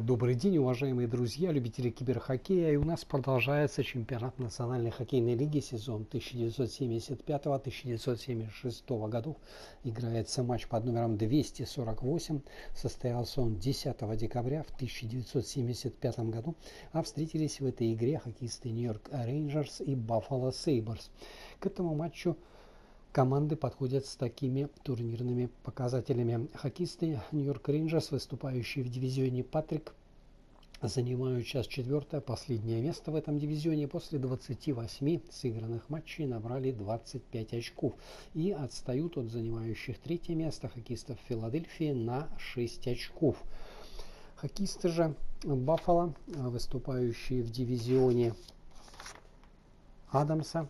Добрый день, уважаемые друзья, любители киберхоккея. И у нас продолжается чемпионат Национальной хоккейной лиги сезон 1975-1976 годов. Играется матч под номером 248. Состоялся он 10 декабря в 1975 году. А встретились в этой игре хоккеисты Нью-Йорк Рейнджерс и Баффало Сейбрс. К этому матчу команды подходят с такими турнирными показателями. Хоккеисты Нью-Йорк Рейнджерс, выступающие в дивизионе Патрик, занимают сейчас четвертое, последнее место в этом дивизионе. После 28 сыгранных матчей набрали 25 очков и отстают от занимающих третье место хоккеистов Филадельфии на 6 очков. Хоккеисты же Баффало, выступающие в дивизионе Адамса,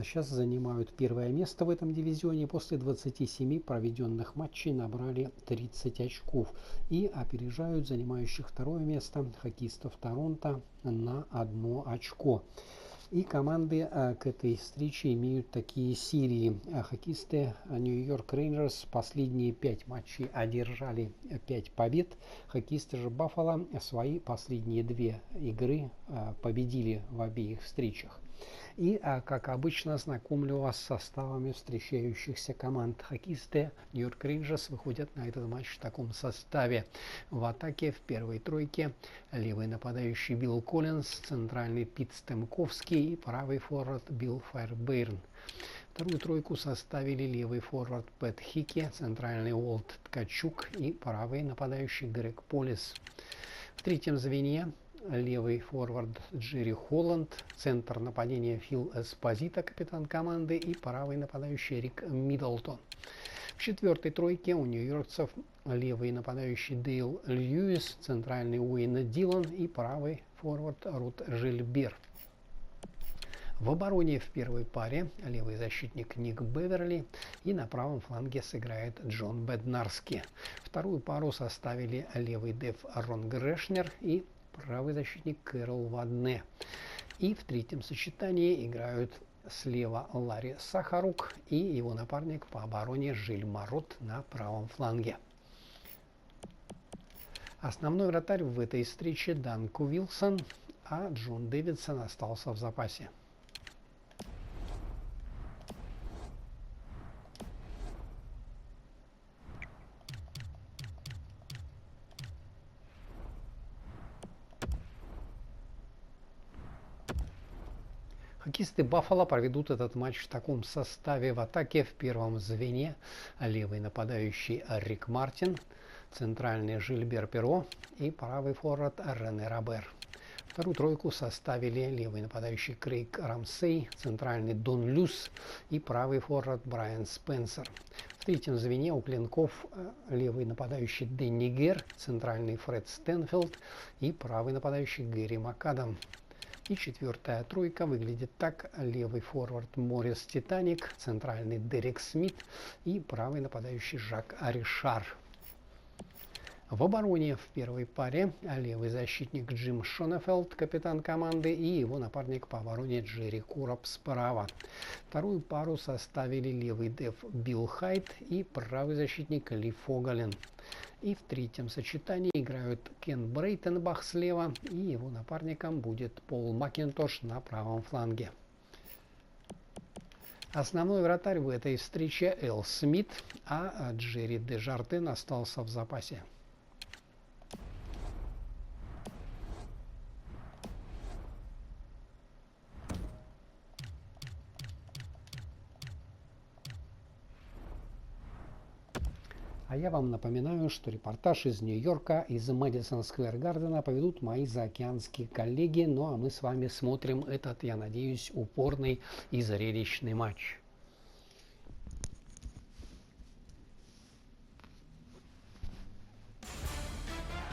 сейчас занимают первое место в этом дивизионе. После 27 проведенных матчей набрали 30 очков и опережают занимающих второе место хоккеистов Торонто на 1 очко. И команды к этой встрече имеют такие серии. Хоккеисты Нью-Йорк Рейнджерс последние 5 матчей одержали 5 побед. Хоккеисты же Баффало свои последние 2 игры победили в обеих встречах. И, как обычно, знакомлю вас с составами встречающихся команд. Хоккеисты Нью-Йорк Рейнджерс выходят на этот матч в таком составе. В атаке в первой тройке левый нападающий Билл Коллинз, центральный Пит Стемковский и правый форвард Билл Файрбейрн. Вторую тройку составили левый форвард Пэт Хикки, центральный Уолт Ткачук и правый нападающий Грег Полис. В третьем звене левый форвард Джерри Холланд, центр нападения Фил Эспозито, капитан команды, и правый нападающий Рик Миддлтон. В четвертой тройке у нью-йоркцев левый нападающий Дейл Льюис, центральный Уэйн Дилан и правый форвард Рут Жильбер. В обороне в первой паре левый защитник Ник Беверли и на правом фланге сыграет Джон Беднарски. Вторую пару составили левый деф Рон Грешнер и правый защитник Кэрол Вадне. И в третьем сочетании играют слева Ларри Сахарук и его напарник по обороне Жиль Марот на правом фланге. Основной вратарь в этой встрече Данко Вилсон, а Джон Дэвидсон остался в запасе. Хоккеисты Баффало проведут этот матч в таком составе. В атаке в первом звене левый нападающий Рик Мартин, центральный Жильбер Перо и правый форвард Рене Робер. Вторую тройку составили левый нападающий Крейг Рамсей, центральный Дон Люс и правый форвард Брайан Спенсер. В третьем звене у клинков левый нападающий Дэнни Гер, центральный Фред Стэнфилд и правый нападающий Гэри МакАдам. И четвертая тройка выглядит так: левый форвард Морис Титаник, центральный Дерек Смит и правый нападающий Жак Аришар. В обороне в первой паре левый защитник Джим Шонефелд, капитан команды, и его напарник по обороне Джерри Кураб справа. Вторую пару составили левый деф Билл Хайт и правый защитник Ли Фогален. И в третьем сочетании играют Кен Брейтенбах слева, и его напарником будет Пол Макинтош на правом фланге. Основной вратарь в этой встрече Эл Смит, а Джерри Дежартен остался в запасе. А я вам напоминаю, что репортаж из Нью-Йорка, из Мэдисон Сквер Гардена поведут мои заокеанские коллеги. Ну а мы с вами смотрим этот, я надеюсь, упорный и зрелищный матч.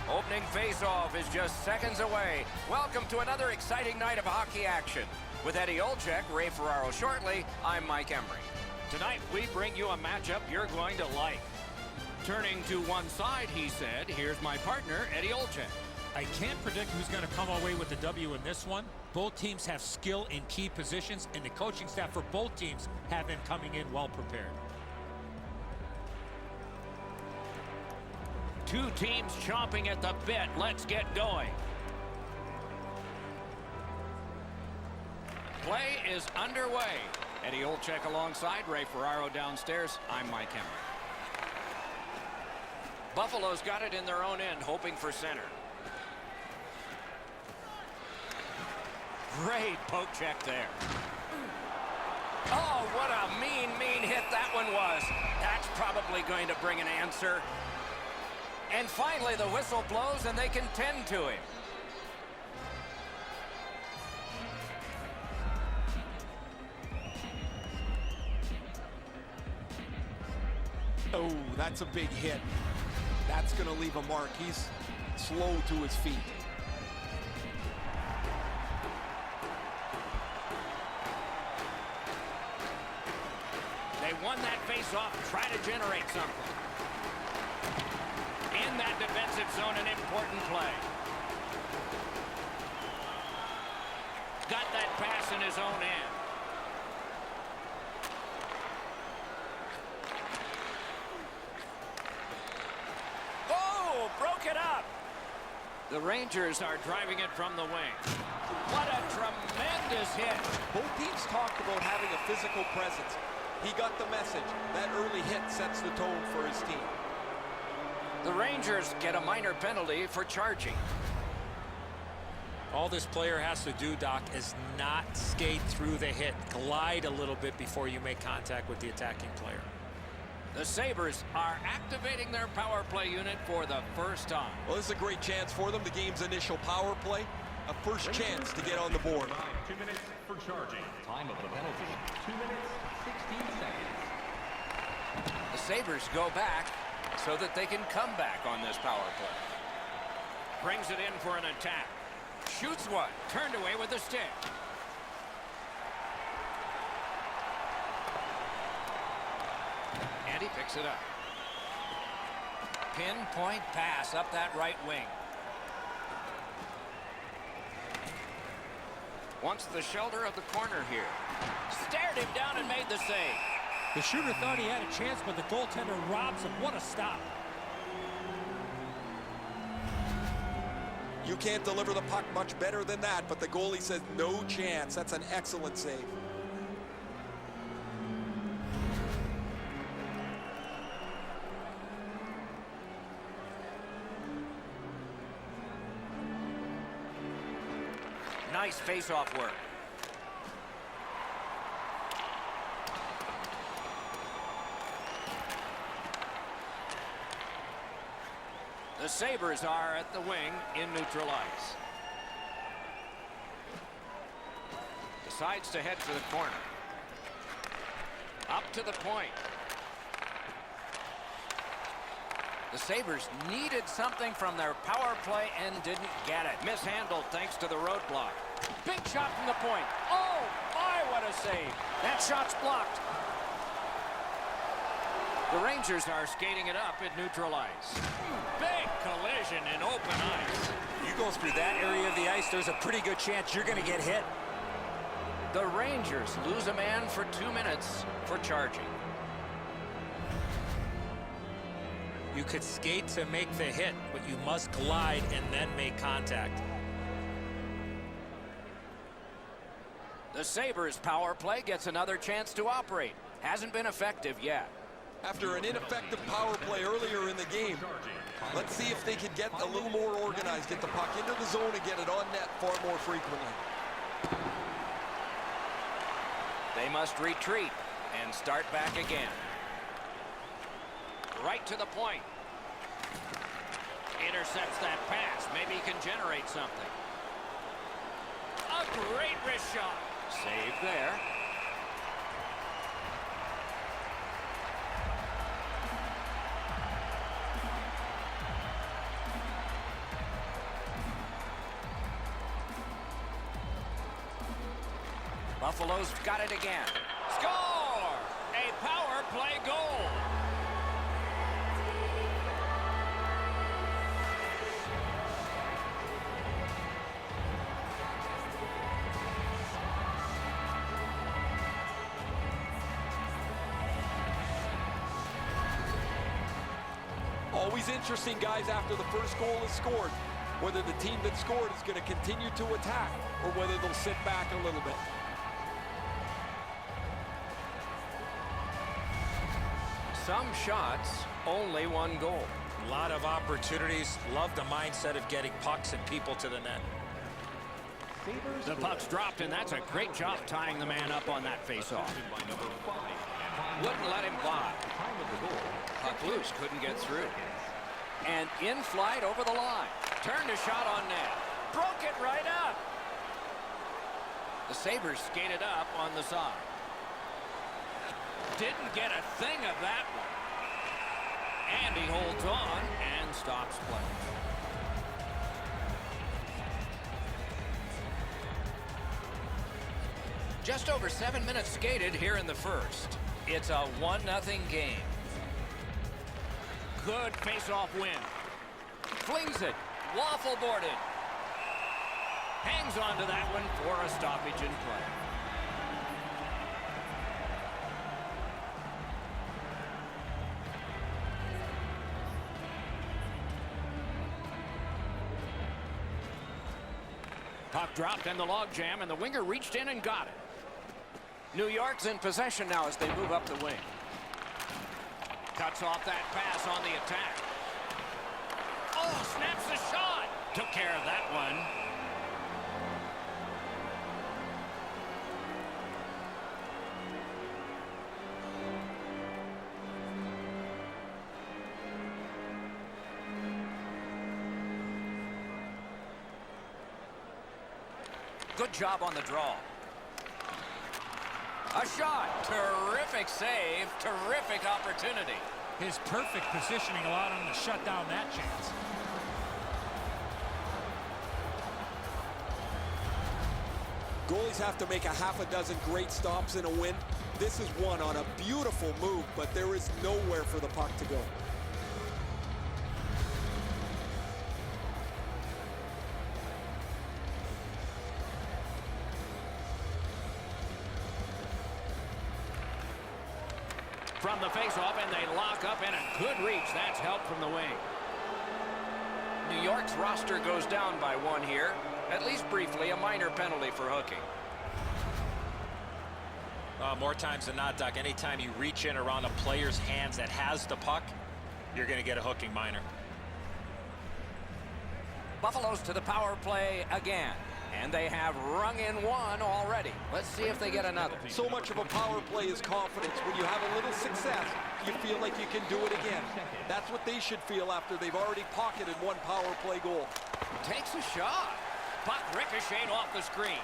Opening face-off is just seconds away. Welcome to another exciting night of hockey action. With Eddie Olczyk, Ray Ferraro shortly, I'm Mike Emery. Tonight we bring you a matchup you're going to like. Turning to one side, he said, here's my partner, Eddie Olczyk. I can't predict who's going to come away with the W in this one. Both teams have skill in key positions, and the coaching staff for both teams have been coming in well prepared. Two teams chomping at the bit. Let's get going. Play is underway. Eddie Olczyk alongside Ray Ferraro downstairs. I'm Mike Henry. Buffalo's got it in their own end, hoping for center. Great poke check there. Oh, what a mean hit that one was. That's probably going to bring an answer. And finally, the whistle blows and they can tend to him. Oh, that's a big hit. That's going to leave a mark. He's slow to his feet. They won that face-off. Try to generate something. In that defensive zone, an important play. Got that pass in his own end. Oh, broke it up. The Rangers are driving it from the wing. What a tremendous hit. Both teams talked about having a physical presence. He got the message. That early hit sets the tone for his team. The Rangers get a minor penalty for charging. All this player has to do, Doc, is not skate through the hit. Glide a little bit before you make contact with the attacking player. The Sabres are activating their power play unit for the first time. Well, this is a great chance for them. The game's initial power play. A first chance to get on the board. 2 minutes for charging. Time of the penalty, 2 minutes, 16 seconds. The Sabres go back so that they can come back on this power play. Brings it in for an attack. Shoots one. Turned away with a stick. And he picks it up. Pinpoint pass up that right wing. Wants the shelter of the corner here. Stared him down and made the save. The shooter thought he had a chance, but the goaltender robs him. What a stop. You can't deliver the puck much better than that, but the goalie says no chance. That's an excellent save. Nice face-off work. The Sabres are at the wing in neutral ice. Decides to head for the corner. Up to the point. The Sabres needed something from their power play and didn't get it. Mishandled thanks to the roadblock. Big shot from the point. Oh, my, what a save. That shot's blocked. The Rangers are skating it up at neutral ice. Big collision in open ice. You go through that area of the ice, there's a pretty good chance you're going to get hit. The Rangers lose a man for 2 minutes for charging. You could skate to make the hit, but you must glide and then make contact. The Sabres power play gets another chance to operate. Hasn't been effective yet. After an ineffective power play earlier in the game, let's see if they can get a little more organized, get the puck into the zone and get it on net far more frequently. They must retreat and start back again. Right to the point. Intercepts that pass. Maybe he can generate something. A great wrist shot. Save there. Buffalo's got it again. Score! A power play goal. Always interesting, guys, after the first goal is scored, whether the team that scored is going to continue to attack or whether they'll sit back a little bit. Some shots, only one goal. A lot of opportunities. Love the mindset of getting pucks and people to the net. The puck's dropped, and that's a great job tying the man up on that faceoff. Wouldn't let him by. Puck loose, couldn't get through. And in flight over the line. Turned a shot on net. Broke it right up. The Sabres skated up on the side. Didn't get a thing of that one. And he holds on and stops play. Just over 7 minutes skated here in the first. It's a 1-0 game. Good face-off win. Flings it. Waffle boarded. Hangs on to that one for a stoppage in play. Puck dropped in the logjam, and the winger reached in and got it. New York's in possession now as they move up the wing. Cuts off that pass on the attack. Oh, snaps the shot. Took care of that one. Good job on the draw. A shot. Terrific save. Terrific opportunity. His perfect positioning allowed him to shut down that chance. Goalies have to make a half a dozen great stops in a win. This is one on a beautiful move, but there is nowhere for the puck to go. From the face-off, and they lock up, and a good reach. That's help from the wing. New York's roster goes down by one here. At least briefly, a minor penalty for hooking. More times than not, Doc, anytime you reach in around a player's hands that has the puck, you're going to get a hooking minor. Buffalo's to the power play again. And they have rung in one already. Let's see if they get another. So much of a power play is confidence. When you have a little success, you feel like you can do it again. That's what they should feel after they've already pocketed one power play goal. Takes a shot. Puck ricocheted off the screen.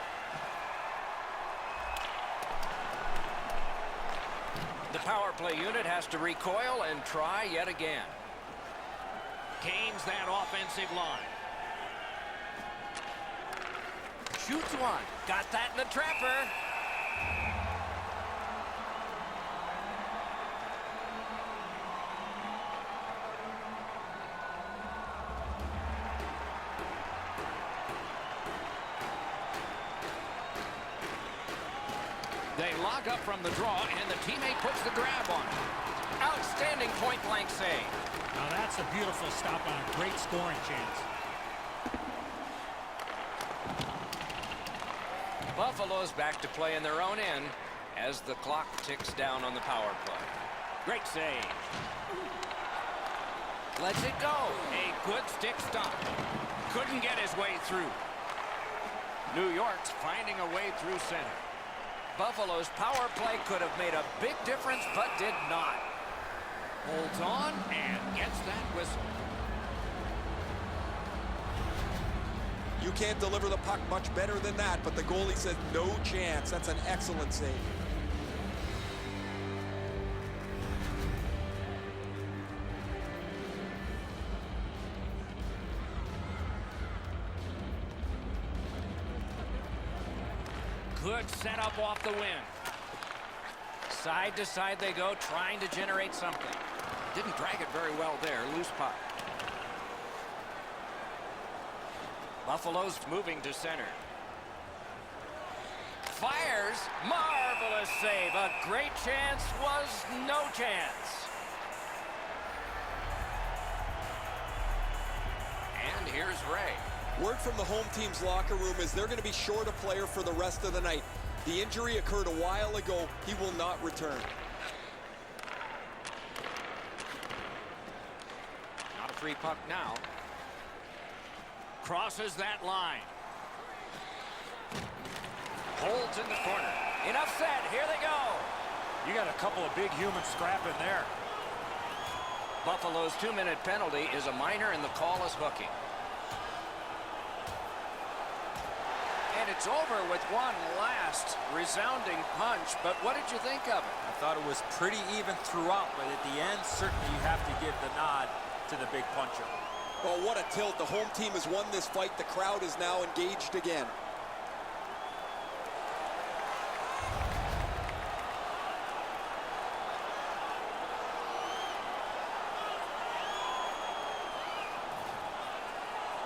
The power play unit has to recoil and try yet again. Gains that offensive line. Shoots one. Got that in the trapper. They lock up from the draw, and the teammate puts the grab on it. Outstanding point-blank save. Now that's a beautiful stop on a great scoring chance. Buffalo's back to play in their own end as the clock ticks down on the power play. Great save. Lets it go. A good stick stop. Couldn't get his way through. New York's finding a way through center. Buffalo's power play could have made a big difference, but did not. Holds on and gets that whistle. You can't deliver the puck much better than that, but the goalie says no chance. That's an excellent save. Good setup off the win. Side to side they go, trying to generate something. Didn't drag it very well there. Loose puck. Buffalo's moving to center. Fires. Marvelous save. A great chance was no chance. Ray. Word from the home team's locker room is they're going to be short a player for the rest of the night. The injury occurred a while ago. He will not return. Not a free puck now. Crosses that line. Holds in the corner. Enough said. Here they go. You got a couple of big humans scrapping there. Buffalo's 2-minute penalty is a minor and the call is hooking. And it's over with one last resounding punch. But what did you think of it? I thought it was pretty even throughout, but at the end, certainly you have to give the nod to the big puncher. Oh, what a tilt. The home team has won this fight. The crowd is now engaged again.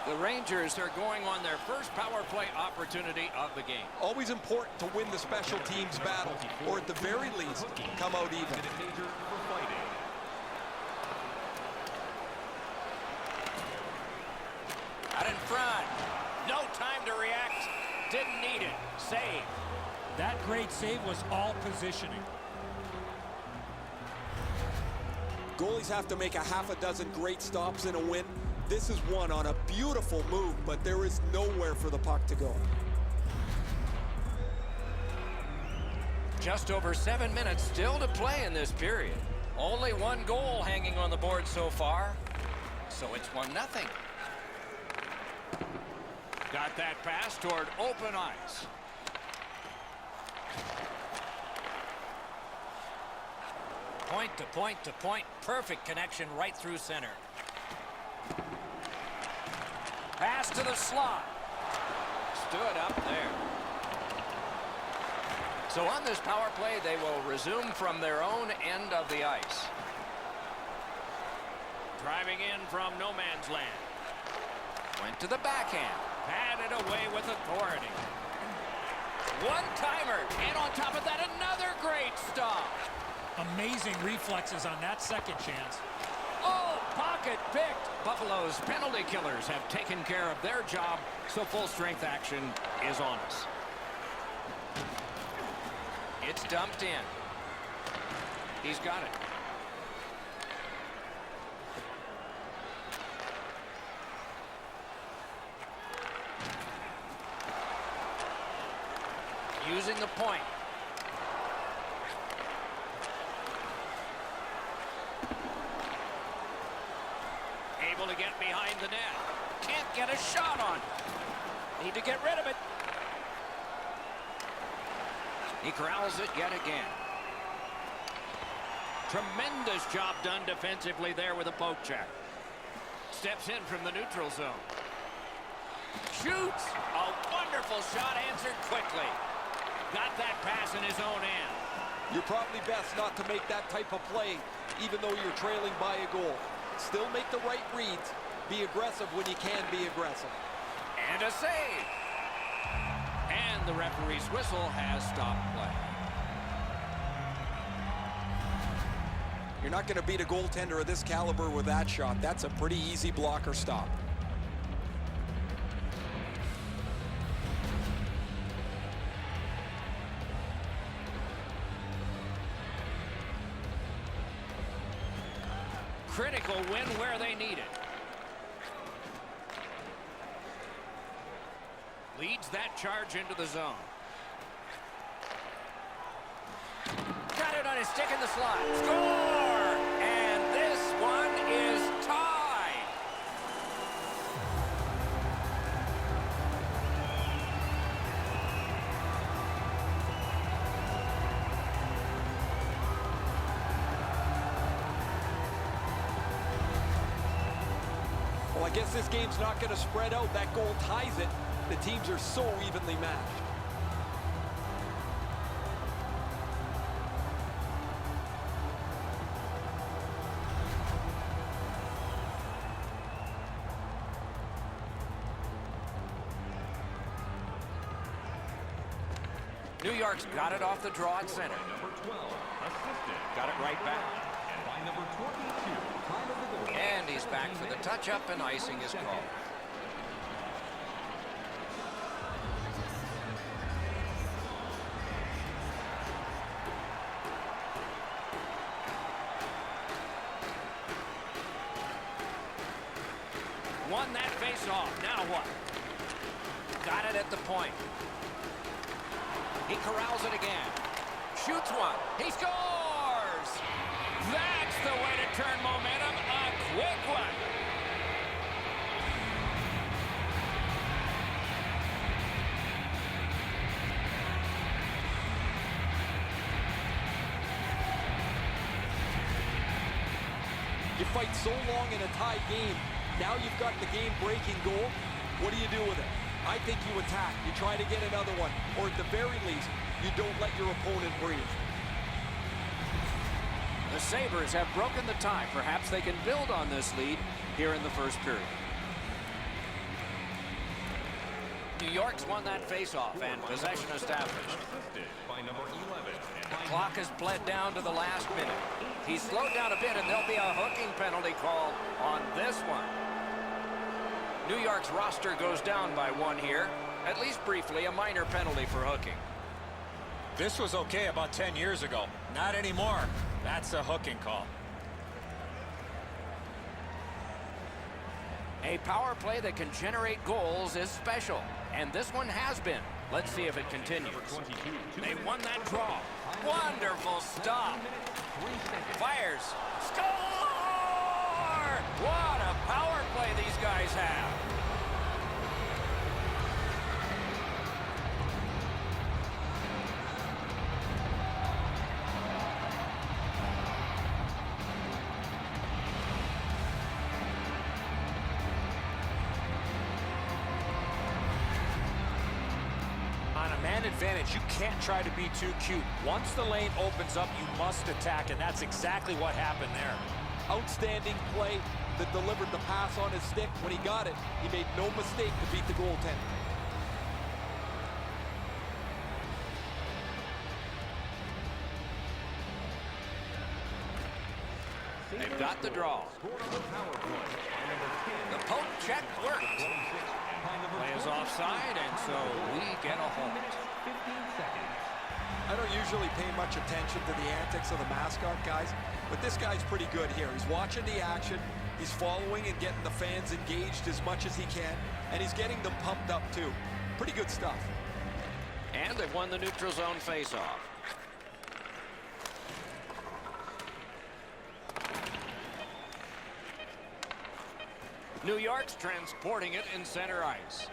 The Rangers are going on their first power play opportunity of the game. Always important to win the special teams battle, or at the very least, come out even. Out in front. No time to react. Didn't need it. Save. That great save was all positioning. Goalies have to make a half a dozen great stops in a win. This is one on a beautiful move, but there is nowhere for the puck to go. Just over 7 minutes still to play in this period. Only one goal hanging on the board so far. So it's 1-0. Got that pass toward open ice. Point to point to point. Perfect connection right through center. Pass to the slot. Stood up there. So on this power play, they will resume from their own end of the ice. Driving in from no man's land. Went to the backhand. Patted away with authority. One-timer. And on top of that, another great stop. Amazing reflexes on that second chance. Oh, pocket picked. Buffalo's penalty killers have taken care of their job, so full strength action is on us. It's dumped in. He's got it. Using the point. Able to get behind the net. Can't get a shot on. Need to get rid of it. He corrals it yet again. Tremendous job done defensively there with a poke check. Steps in from the neutral zone. Shoots. A wonderful shot answered quickly. Got that pass in his own end. You're probably best not to make that type of play, even though you're trailing by a goal. Still make the right reads. Be aggressive when you can be aggressive. And a save. And the referee's whistle has stopped play. You're not going to beat a goaltender of this caliber with that shot. That's a pretty easy blocker stop. Critical win where they need it. Leads that charge into the zone. Got it on his stick in the slot. Score! And this one is tied. Well, I guess this game's not going to spread out. That goal ties it. The teams are so evenly matched. New York's got it off the draw at center. Number 12, assisted. Got it right back. And by number 22, time of the goal. And he's back for the touch-up, and icing is called. face off. Now what? Got it at the point. He corrals it again. Shoots one. He scores! That's the way to turn momentum. A quick one. You fight so long in a tie game. Now you've got the game-breaking goal. What do you do with it? I think you attack. You try to get another one. Or at the very least, you don't let your opponent breathe. The Sabres have broken the tie. Perhaps they can build on this lead here in the first period. New York's won that faceoff and possession established. Assisted by number 11. The clock has bled down to the last minute. He's slowed down a bit, and there'll be a hooking penalty called on this one. New York's roster goes down by one here. At least briefly, a minor penalty for hooking. This was okay about 10 years ago. Not anymore. That's a hooking call. A power play that can generate goals is special, and this one has been. Let's see if it continues. They won that draw. Wonderful stop. Fires. Score! What a power play these guys have. On a man advantage, you can't try to be too cute. Once the lane opens up, you must attack, and that's exactly what happened there. Outstanding play that delivered the pass on his stick. When he got it, he made no mistake to beat the goaltender. They've got the draw. The poke check worked. Play is offside, and so we get a hold. I don't usually pay much attention to the antics of the mascot guys, but this guy's pretty good here. He's watching the action, he's following and getting the fans engaged as much as he can, and he's getting them pumped up too. Pretty good stuff. And they've won the neutral zone faceoff. New York's transporting it in center ice.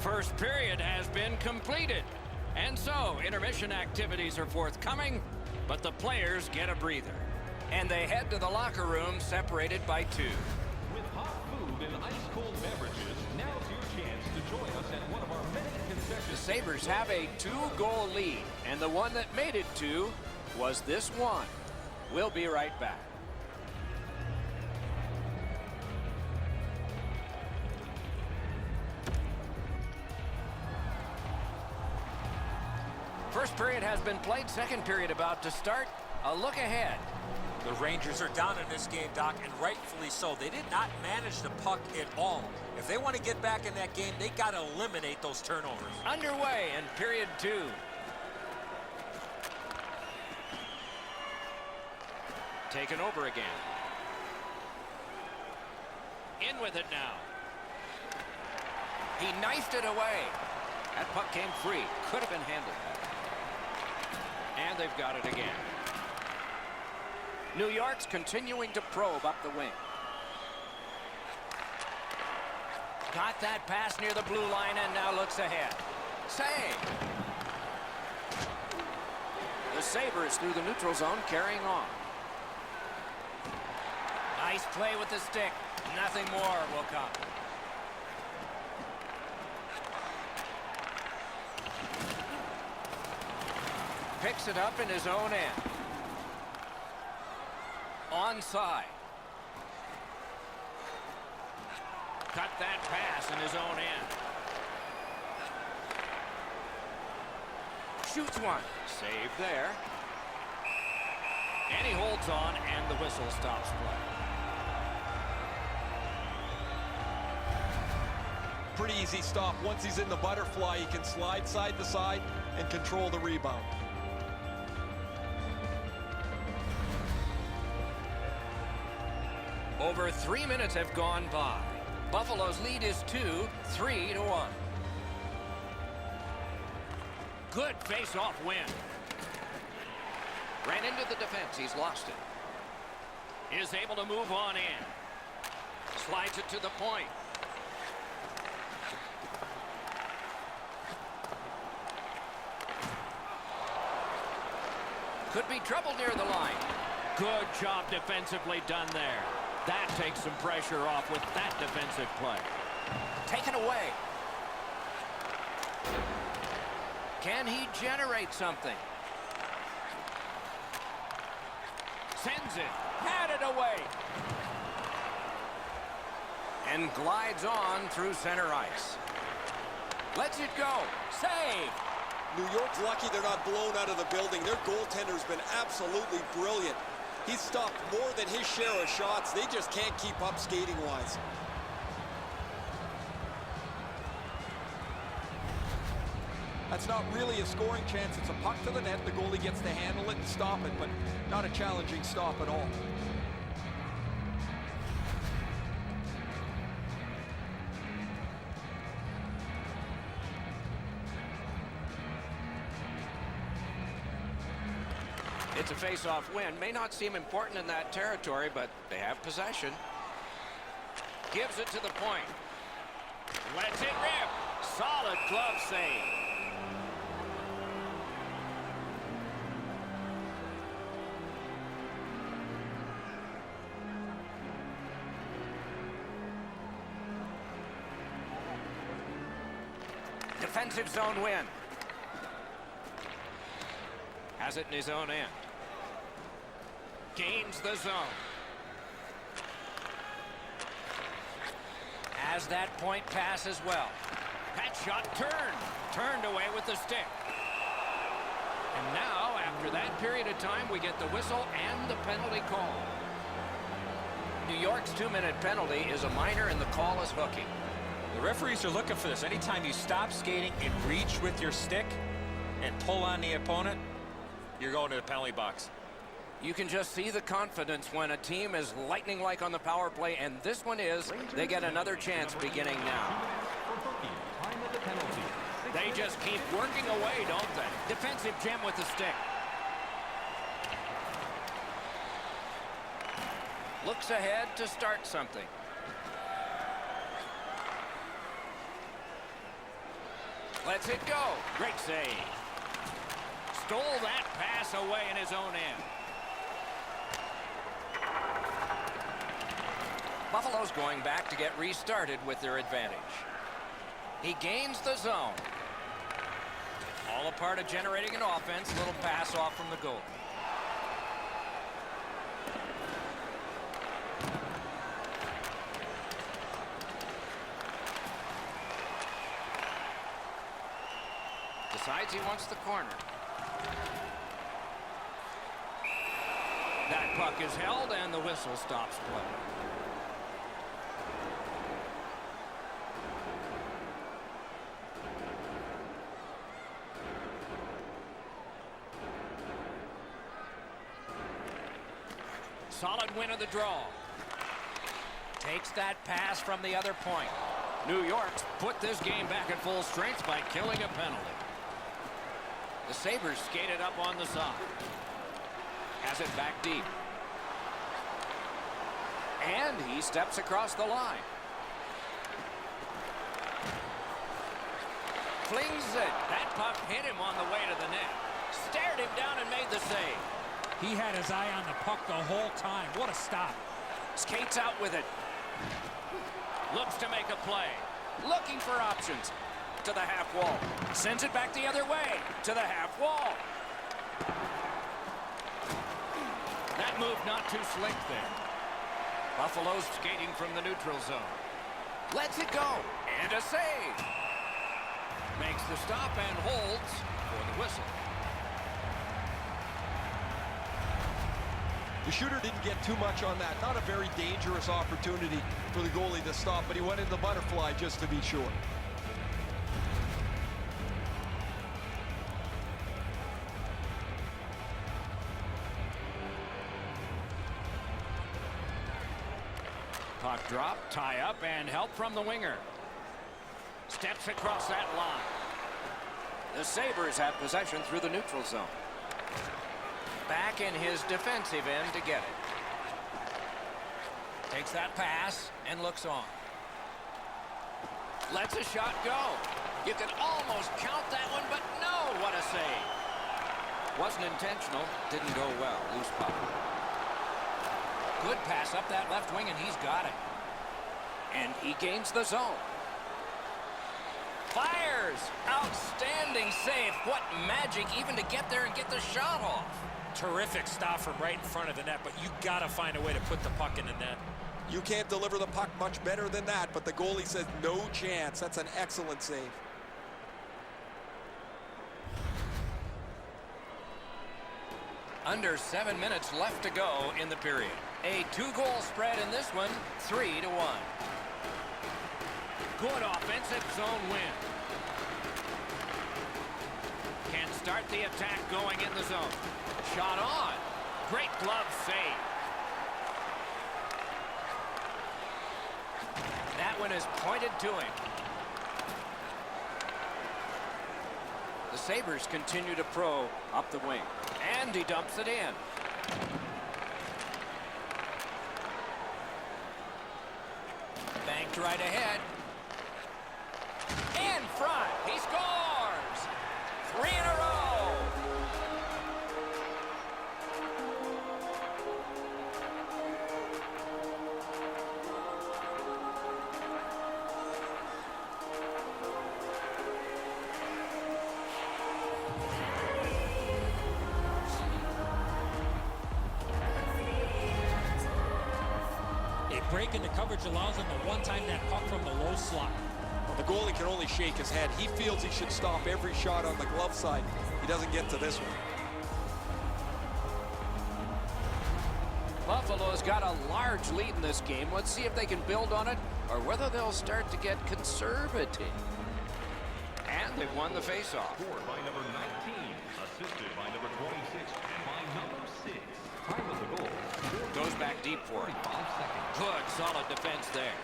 First period has been completed. And so, intermission activities are forthcoming, but the players get a breather. And they head to the locker room separated by two. With hot food and ice-cold beverages, now's your chance to join us at one of our many concession The Sabres have a 2-goal lead, and the one that made it 2 was this one. We'll be right back. First period has been played. Second period about to start. A look ahead. The Rangers are down in this game, Doc, and rightfully so. They did not manage the puck at all. If they want to get back in that game, they got to eliminate those turnovers. Underway in period 2. Taken over again. In with it now. He knifed it away. That puck came free. Could have been handled better. And they've got it again. New York's continuing to probe up the wing. Got that pass near the blue line and now looks ahead. Save. The Sabres through the neutral zone carrying on. Nice play with the stick. Nothing more will come. Picks it up in his own end. Onside. Cut that pass in his own end. Shoots one. Save there. And he holds on, and the whistle stops play. Pretty easy stop. Once he's in the butterfly, he can slide side to side and control the rebound. Over 3 minutes have gone by. Buffalo's lead is 2-3-1. Good face-off win. Ran into the defense. He's lost it. Is able to move on in. Slides it to the point. Could be trouble near the line. Good job defensively done there. That takes some pressure off with that defensive play. Taken away. Can he generate something? Sends it. Batted away. And glides on through center ice. Lets it go. Save. New York's lucky they're not blown out of the building. Their goaltender's been absolutely brilliant. He's stopped more than his share of shots. They just can't keep up skating-wise. That's not really a scoring chance. It's a puck to the net. The goalie gets to handle it and stop it, but not a challenging stop at all. It's a face-off win. May not seem important in that territory, but they have possession. Gives it to the point. Lets it rip. Solid glove save. Defensive zone win. Has it in his own end. Gains the zone. Has that point pass as well. That shot turned away with the stick. And now, after that period of time, we get the whistle and the penalty call. New York's 2-minute penalty is a minor, and the call is hooking. The referees are looking for this. Anytime you stop skating and reach with your stick and pull on the opponent, you're going to the penalty box. You can just see the confidence when a team is lightning-like on the power play, and this one is. They get another chance beginning now. They just keep working away, don't they? Defensive gem with the stick. Looks ahead to start something. Lets it go. Great save. Stole that pass away in his own end. Buffalo's going back to get restarted with their advantage. He gains the zone. All a part of generating an offense. Little pass off from the goal. Decides he wants the corner. That puck is held and the whistle stops play. Solid win of the draw. Takes that pass from the other point. New York's put this game back at full strength by killing a penalty. The Sabres skated up on the side. Has it back deep. And he steps across the line. Flings it. That puck hit him on the way to the net. Stared him down and made the save. He had his eye on the puck the whole time. What a stop. Skates out with it. Looks to make a play. Looking for options. To the half wall. Sends it back the other way. To the half wall. That move not too slick there. Buffalo's skating from the neutral zone. Lets it go. And a save. Makes the stop and holds for the whistle. The shooter didn't get too much on that. Not a very dangerous opportunity for the goalie to stop, but he went in the butterfly just to be sure. Puck drop, tie up, and help from the winger. Steps across that line. The Sabres have possession through the neutral zone. Back in his defensive end to get it. Takes that pass and looks on. Lets a shot go. You can almost count that one, but no, what a save. Wasn't intentional, didn't go well. Loose puck. Good pass up that left wing, and he's got it. And he gains the zone. Fires! Outstanding save. What magic even to get there and get the shot off. Terrific stop from right in front of the net, but you got to find a way to put the puck in the net. You can't deliver the puck much better than that, but the goalie says no chance. That's an excellent save. Under 7 minutes left to go in the period. A 2-goal spread in this one, 3-1. Good offensive zone win. Can start the attack going in the zone. Shot on. Great glove save. That one is pointed to him. The Sabres continue to pro up the wing. And he dumps it in. Banked right ahead. In front. He scores! 3 in a row. Break in the coverage allows him to one-time that puck from the low slot. The goalie can only shake his head. He feels he should stop every shot on the glove side. He doesn't get to this one. Buffalo's got a large lead in this game. Let's see if they can build on it or whether they'll start to get conservative. And they've won the faceoff. Scored by number 19, assisted by number 26, and by number 6. Time of the goal. Goes back deep for it. 45 seconds. Good, solid defense there.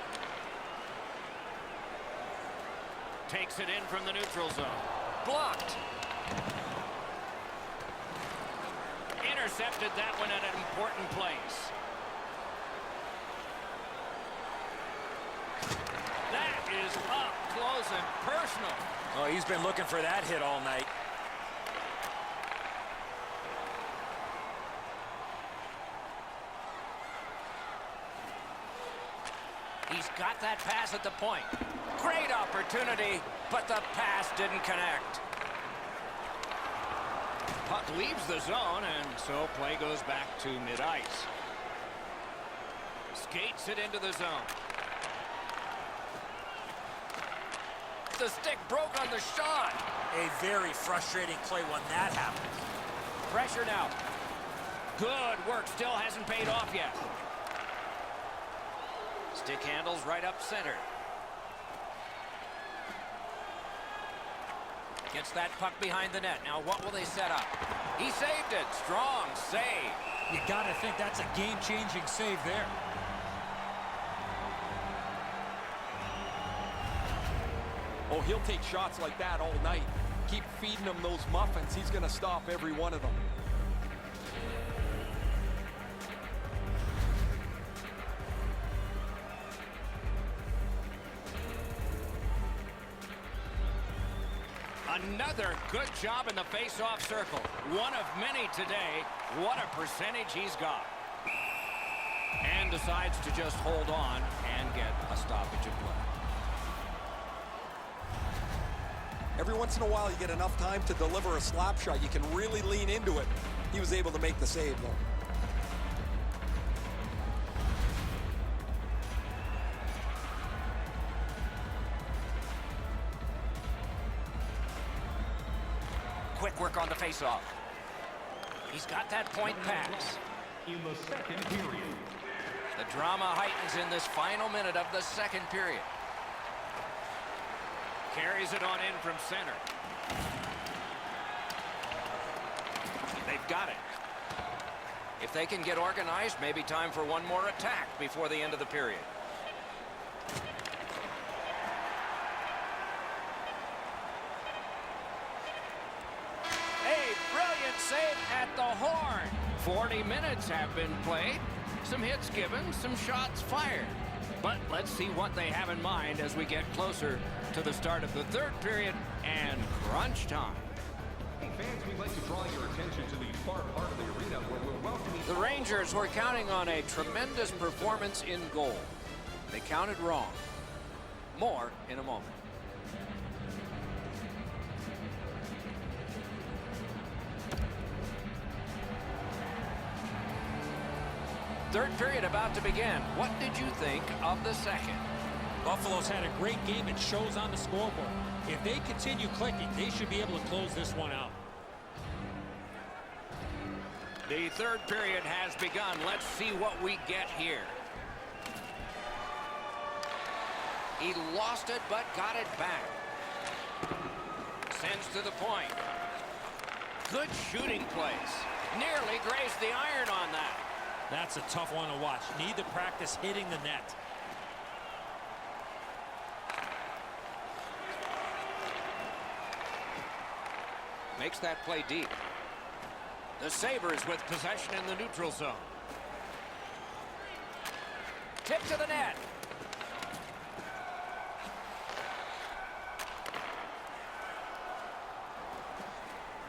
Takes it in from the neutral zone. Blocked. Intercepted that one at an important place. That is up close and personal. Oh, he's been looking for that hit all night. He's got that pass at the point. Great opportunity, but the pass didn't connect. Puck leaves the zone, and so play goes back to mid-ice. Skates it into the zone. The stick broke on the shot. A very frustrating play when that happens. Pressure now. Good work, still hasn't paid off yet. Stick handles right up center. Gets that puck behind the net. Now what will they set up? He saved it. Strong save. You got to think that's a game-changing save there. Oh, he'll take shots like that all night. Keep feeding him those muffins. He's going to stop every one of them. Another good job in the face-off circle. One of many today. What a percentage he's got. And decides to just hold on and get a stoppage of play. Every once in a while, you get enough time to deliver a slap shot. You can really lean into it. He was able to make the save, though. Quick work on the face-off. He's got that point pass. In the second period. The drama heightens in this final minute of the second period. Carries it on in from center. They've got it. If they can get organized, maybe time for one more attack before the end of the period. 40 minutes have been played. Some hits given, some shots fired. But let's see what they have in mind as we get closer to the start of the third period and crunch time. Hey fans, we'd like to draw your attention to the far part of the arena where we're welcoming... The Rangers were counting on a tremendous performance in goal. They counted wrong. More in a moment. Third period about to begin. What did you think of the second? Buffalo's had a great game. It shows on the scoreboard. If they continue clicking, they should be able to close this one out. The third period has begun. Let's see what we get here. He lost it, but got it back. Sends to the point. Good shooting place. Nearly grazed the iron on that. That's a tough one to watch. Need to practice hitting the net. Makes that play deep. The Sabres with possession in the neutral zone. Tip to the net.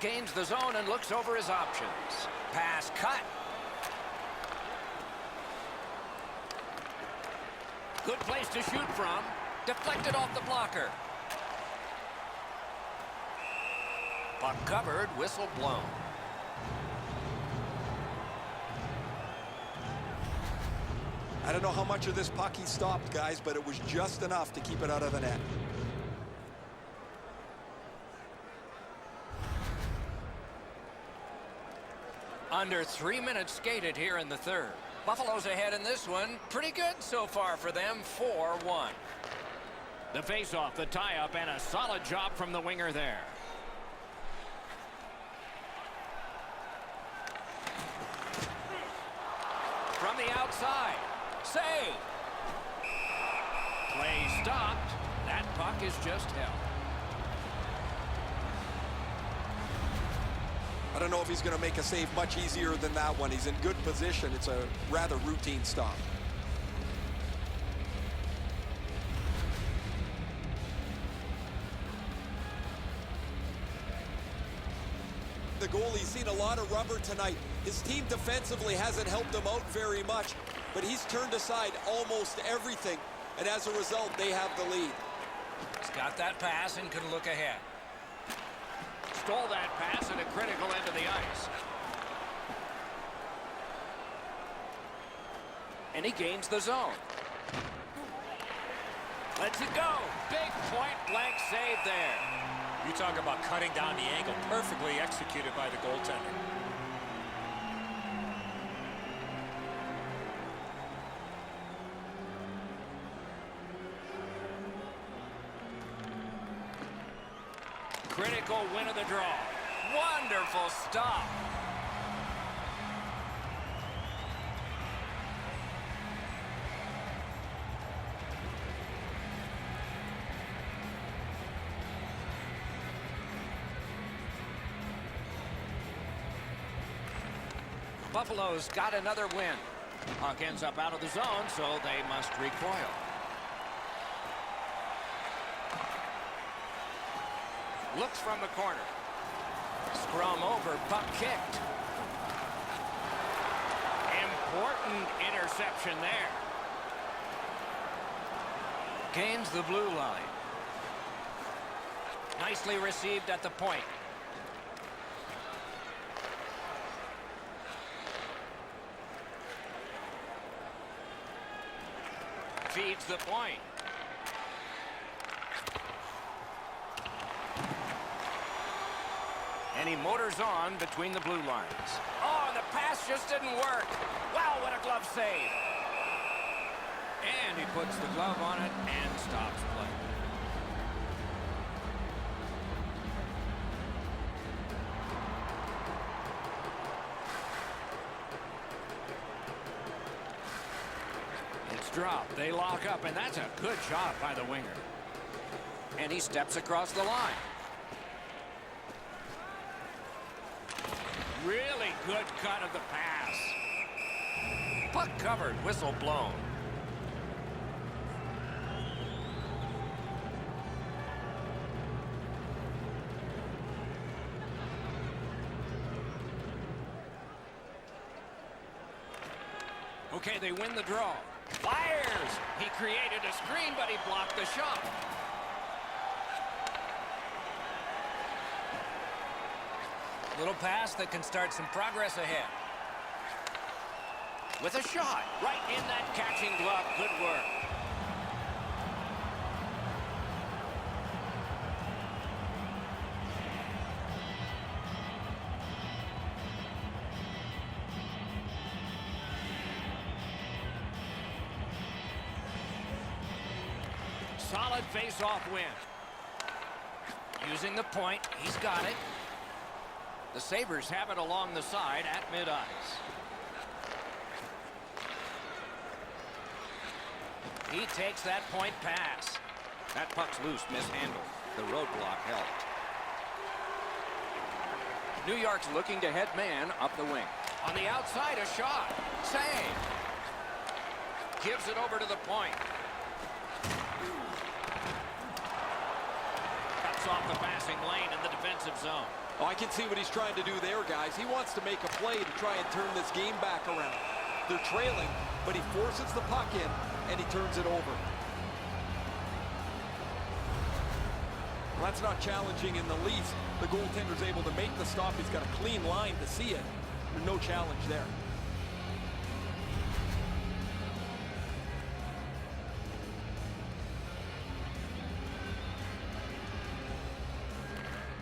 Gains the zone and looks over his options. Pass cut. Good place to shoot from. Deflected off the blocker. Puck covered, whistle blown. I don't know how much of this puck he stopped, guys, but it was just enough to keep it out of the net. Under 3 minutes skated here in the third. Buffalo's ahead in this one. Pretty good so far for them, 4-1. The face-off, the tie-up, and a solid job from the winger there. From the outside. Save. Play stopped. That puck is just held. I don't know if he's going to make a save much easier than that one. He's in good position. It's a rather routine stop. The goalie's seen a lot of rubber tonight. His team defensively hasn't helped him out very much, but he's turned aside almost everything, and as a result, they have the lead. He's got that pass and can look ahead. Stole that pass at a critical end of the ice. And he gains the zone. Lets it go. Big point-blank save there. You talk about cutting down the angle. Perfectly executed by the goaltender. Critical win of the draw. Wonderful stop. Buffalo's got another win. Puck ends up out of the zone, so they must recoil. Looks from the corner. Scrum over, puck kicked. Important interception there. Gains the blue line. Nicely received at the point. Feeds the point. And he motors on between the blue lines. Oh, and the pass just didn't work. Wow, what a glove save. And he puts the glove on it and stops play. It's dropped. They lock up, and that's a good job by the winger. And he steps across the line. Really good cut of the pass. Puck covered, whistle blown. Okay, they win the draw. Fires! He created a screen, but he blocked the shot. Little pass that can start some progress ahead. With a shot, right in that catching glove. Good work. Solid face-off win. Using the point, he's got it. The Sabres have it along the side at mid-ice. He takes that point pass. That puck's loose, mishandled. The roadblock helped. New York's looking to head man up the wing. On the outside, a shot. Save. Gives it over to the point. Cuts off the passing lane in the defensive zone. Oh, I can see what he's trying to do there, guys. He wants to make a play to try and turn this game back around. They're trailing, but he forces the puck in, and he turns it over. Well, that's not challenging in the least. The goaltender's able to make the stop. He's got a clean line to see it. There's no challenge there.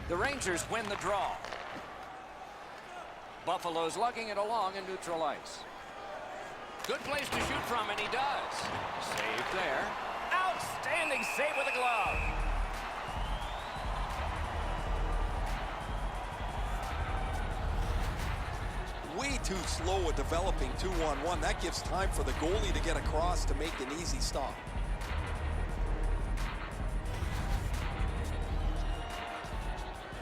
The Rangers win the draw. Buffalo's lugging it along in neutral ice. Good place to shoot from, and he does. Save there. Outstanding save with a glove. Way too slow at developing 2-on-1. That gives time for the goalie to get across to make an easy stop.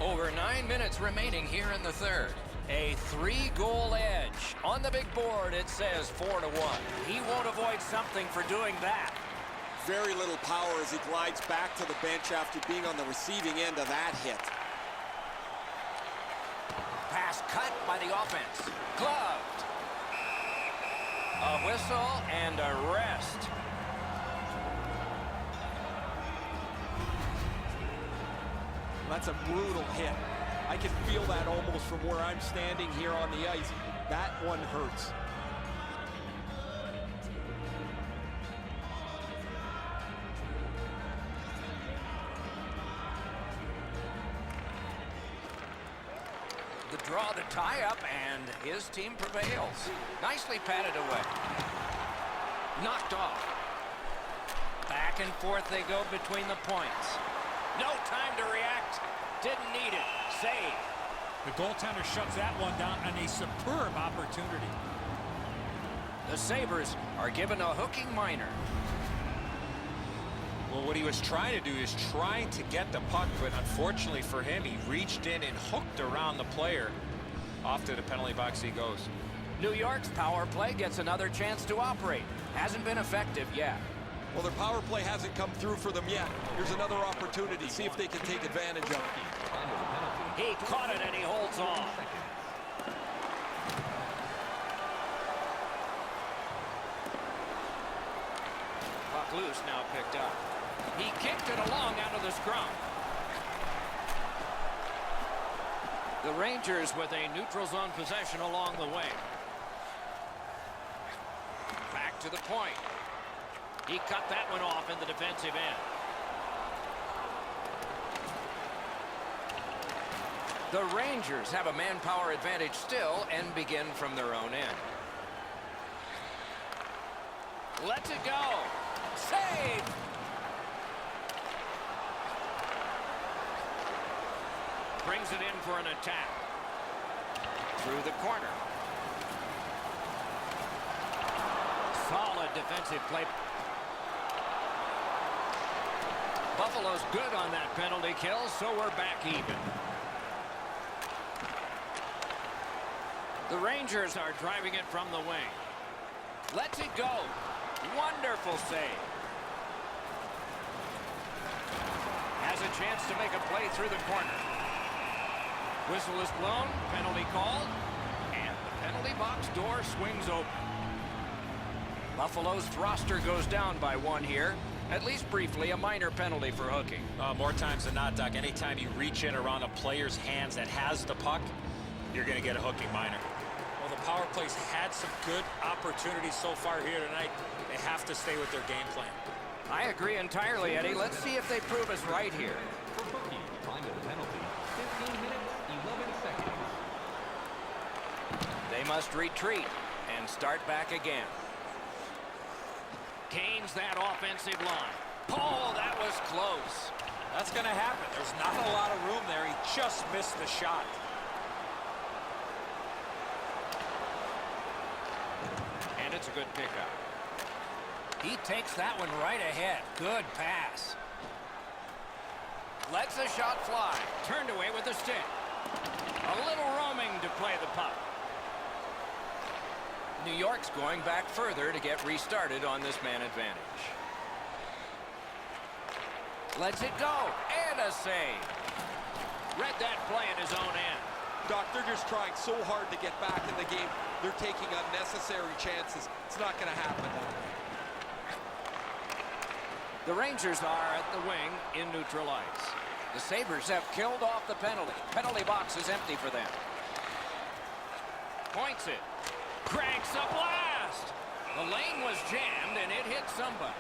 Over 9 minutes remaining here in the third. A 3-goal edge. On the big board, it says 4-1. He won't avoid something for doing that. Very little power as he glides back to the bench after being on the receiving end of that hit. Pass cut by the offense. Gloved. A whistle and a rest. That's a brutal hit. I can feel that almost from where I'm standing here on the ice. That one hurts. The draw, the tie-up, and his team prevails. Nicely patted away. Knocked off. Back and forth they go between the points. No time to react. Didn't need it. Save. The goaltender shuts that one down on a superb opportunity. The Sabres are given a hooking minor. Well, what he was trying to do is trying to get the puck, but unfortunately for him, he reached in and hooked around the player. Off to the penalty box he goes. New York's power play gets another chance to operate. Hasn't been effective yet. Well, their power play hasn't come through for them yet. Here's another opportunity. See if they can take advantage of it. He caught it and he holds on. Puck loose, now picked up. He kicked it along out of the scrum. The Rangers with a neutral zone possession along the way. Back to the point. He cut that one off in the defensive end. The Rangers have a manpower advantage still and begin from their own end. Lets it go. Save! Brings it in for an attack. Through the corner. Solid defensive play. Buffalo's good on that penalty kill, so we're back even. The Rangers are driving it from the wing. Lets it go. Wonderful save. Has a chance to make a play through the corner. Whistle is blown. Penalty called. And the penalty box door swings open. Buffalo's roster goes down by 1 here. At least briefly, a minor penalty for hooking. More times than not, Doc, anytime you reach in around a player's hands that has the puck, you're going to get a hooking minor. Well, the power play's had some good opportunities so far here tonight. They have to stay with their game plan. I agree entirely, Eddie. Let's see if they prove us right here. For hooking, time of the penalty, 15 minutes, 11 seconds. They must retreat and start back again. Gains that offensive line. Oh, that was close. That's going to happen. There's not a lot of room there. He just missed the shot. And it's a good pickup. He takes that one right ahead. Good pass. Lets the shot fly. Turned away with the stick. A little roaming to play the puck. New York's going back further to get restarted on this man advantage. Lets it go. And a save. Read that play in his own end. Doc, they're just trying so hard to get back in the game. They're taking unnecessary chances. It's not going to happen that way. The Rangers are at the wing in neutral ice. The Sabres have killed off the penalty. Penalty box is empty for them. Points it. Cranks a blast. The lane was jammed and it hit somebody.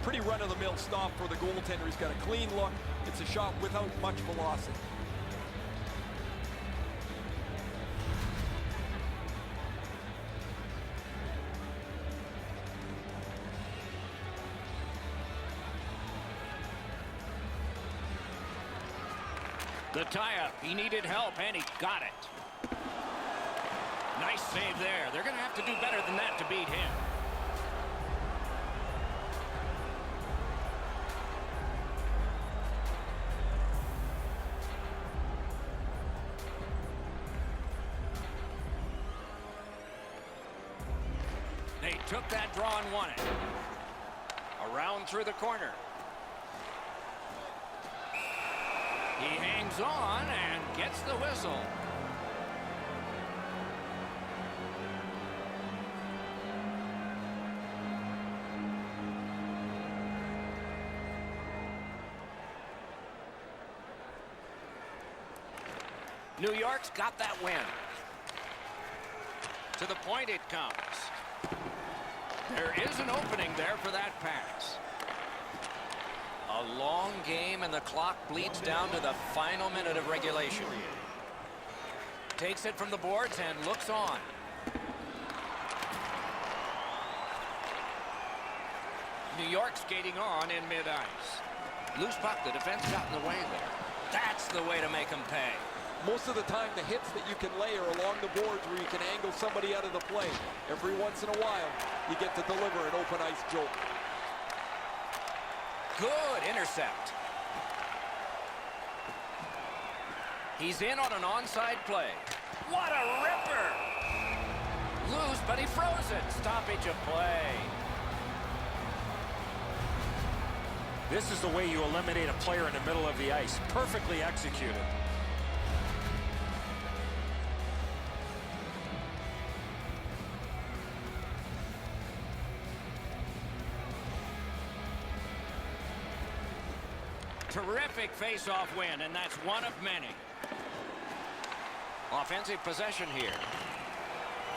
Pretty run-of-the-mill stop for the goaltender. He's got a clean look. It's a shot without much velocity. The tie-up. He needed help, and he got it. Nice save there. They're going to have to do better than that to beat him. They took that draw and won it. Around through the corner. He hangs on and gets the whistle. New York's got that win. To the point it comes. There is an opening there for that pass. A long game, and the clock bleeds down to the final minute of regulation. Takes it from the boards and looks on. New York skating on in mid-ice. Loose puck, the defense got in the way there. That's the way to make them pay. Most of the time, the hits that you can lay are along the boards where you can angle somebody out of the play. Every once in a while, you get to deliver an open ice jolt. Good intercept. He's in on an onside play. What a ripper! Loose, but he froze it. Stoppage of play. This is the way you eliminate a player in the middle of the ice. Perfectly executed. Terrific face-off win, and that's one of many. Offensive possession here.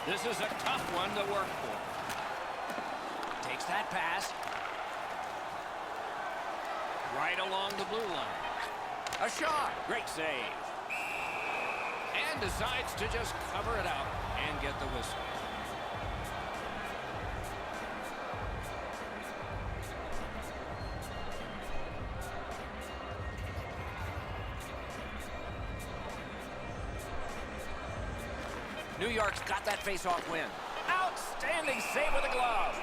This is a tough one to work for. Takes that pass. Right along the blue line. A shot. Great save. And decides to just cover it up and get the whistle. New York's got that face-off win. Outstanding save with a glove.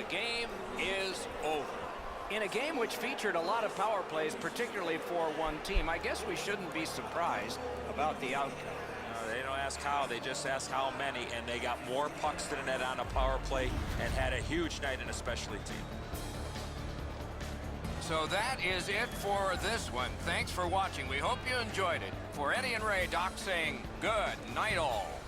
game is over. In a game which featured a lot of power plays, particularly for one team, I guess we shouldn't be surprised about the outcome. They don't ask how, they just ask how many, and they got more pucks to the net on a power play and had a huge night in a specialty team. So that is it for this one. Thanks for watching. We hope you enjoyed it. For Eddie and Ray, Doc saying good night all.